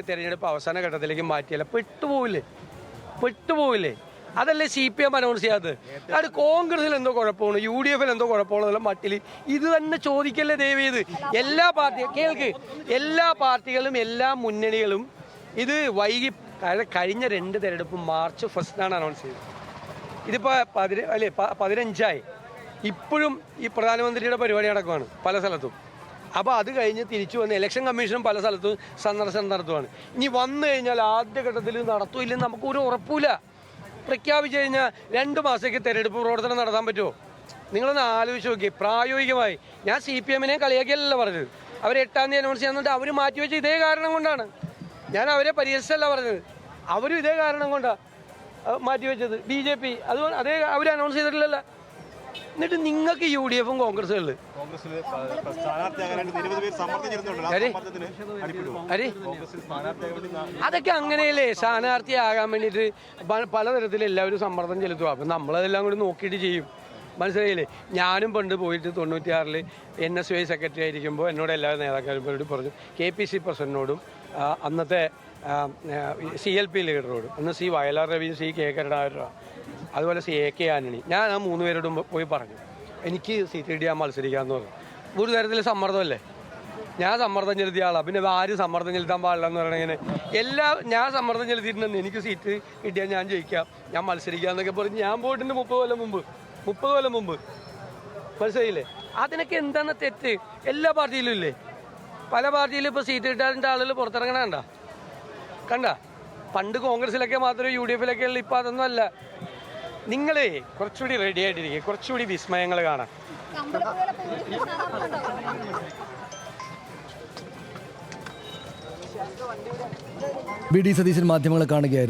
തെരഞ്ഞെടുപ്പ് അവസാന ഘട്ടത്തിലേക്ക് മാറ്റിയല്ല പെട്ടുപോവില്ലേ അതല്ലേ CPM അനൗൺസ് ചെയ്യാത്തത്. അത് കോൺഗ്രസിൽ എന്തോ കുഴപ്പമാണ്, UDF എന്തോ കുഴപ്പമാണെന്നുള്ള മട്ടിൽ ഇത് തന്നെ ചോദിക്കല്ലേ ദയവേത്. എല്ലാ പാർട്ടികളും എല്ലാ മുന്നണികളും ഇത് കഴിഞ്ഞ 2 തെരഞ്ഞെടുപ്പ് മാർച്ച് 1 അനൗൺസ് ചെയ്തത്. ഇതിപ്പോൾ 15 ഇപ്പോഴും ഈ പ്രധാനമന്ത്രിയുടെ പരിപാടി നടക്കുവാണ് പല സ്ഥലത്തും. അപ്പോൾ അത് കഴിഞ്ഞ് തിരിച്ചു വന്ന് ഇലക്ഷൻ കമ്മീഷനും പല സ്ഥലത്തും സന്ദർശനം നടത്തുവാണ്. ഇനി വന്നു കഴിഞ്ഞാൽ ആദ്യഘട്ടത്തിൽ നടത്തൂല്ലെന്ന് നമുക്കൊരു ഉറപ്പില്ല. പ്രഖ്യാപിച്ചു കഴിഞ്ഞാൽ 2 മാസത്തേക്ക് തെരഞ്ഞെടുപ്പ് പ്രവർത്തനം നടത്താൻ പറ്റുമോ? നിങ്ങളൊന്ന് ആലോചിച്ച് നോക്കി. പ്രായോഗികമായി ഞാൻ CPM-നെ കളിയാക്കിയല്ല പറഞ്ഞത്. അവർ 8-ാം തീയതി അനൗൺസ് ചെയ്യാന്നിട്ട് അവർ മാറ്റിവെച്ച് ഇതേ കാരണം കൊണ്ടാണ്. ഞാൻ അവരെ പരിഹസിച്ചല്ല പറഞ്ഞത്. അവരും ഇതേ കാരണം കൊണ്ടാണ് മാറ്റിവെച്ചത്. BJP അതുകൊണ്ട് അതേ അവർ അനൗൺസ് ചെയ്തിട്ടില്ലല്ലോ. എന്നിട്ട് നിങ്ങൾക്ക് UDF-ഉം കോൺഗ്രസുകളിൽ അതൊക്കെ അങ്ങനെയല്ലേ സ്ഥാനാർത്ഥിയാകാൻ വേണ്ടിയിട്ട് പലതരത്തിൽ എല്ലാവരും സമ്മർദ്ദം ചെലുത്തുക. അപ്പം നമ്മളതെല്ലാം കൂടി നോക്കിയിട്ട് ചെയ്യും. മനസ്സിലായില്ലേ? ഞാനും പണ്ട് പോയിട്ട് 96-ൽ NSY സെക്രട്ടറി ആയിരിക്കുമ്പോൾ എന്നോട് എല്ലാ നേതാക്കളും പറഞ്ഞു, KPC പ്രസിഡന്റിനോടും അന്നത്തെ CLP ലീഡറോടും, അന്ന് C. Vayalar Ravi, C. K. Karunakaran, അതുപോലെ AK ആന്റണി, ഞാൻ ആ 3 പേരോടും പോയി പറഞ്ഞു എനിക്ക് CTD മത്സരിക്കാമെന്ന് പറഞ്ഞു. ഒരു തരത്തിൽ സമ്മർദ്ദമല്ലേ? ഞാൻ സമ്മർദ്ദം ചെലുത്തിയ ആളാണ്. പിന്നെ ആരും സമ്മർദ്ദം ചെലുത്താൻ പാടില്ല എന്ന് പറയണങ്ങനെ ഞാൻ സമ്മർദ്ദം ചെലുത്തിയിട്ടുണ്ടെന്ന് എനിക്ക് സീറ്റ് കിട്ടിയാൽ ഞാൻ ജയിക്കാം, ഞാൻ മത്സരിക്കാമെന്നൊക്കെ പറഞ്ഞ് ഞാൻ പോയിട്ടുണ്ട് 30 കൊല്ലം മുമ്പ്. മനസ്സിലായില്ലേ? അതിനൊക്കെ എന്താണ് തെറ്റ്? എല്ലാ പാർട്ടിയിലും ഇല്ലേ? പല പാർട്ടിയിലും ഇപ്പോൾ സീറ്റ് കിട്ടാതിൻ്റെ ആളുകൾ പുറത്തിറങ്ങണ കണ്ട. പണ്ട് കോൺഗ്രസിലൊക്കെ മാത്രമേ UDF-ലൊക്കെ ഉള്ളൂ. ഇപ്പം അതൊന്നും അല്ല. നിങ്ങളെ കുറച്ചുകൂടി റെഡി ആയിട്ടിരിക്കുക, കുറച്ചുകൂടി വിസ്മയങ്ങൾ കാണാം. BD സതീശൻ മാധ്യമങ്ങളെ കാണുകയായിരുന്നു.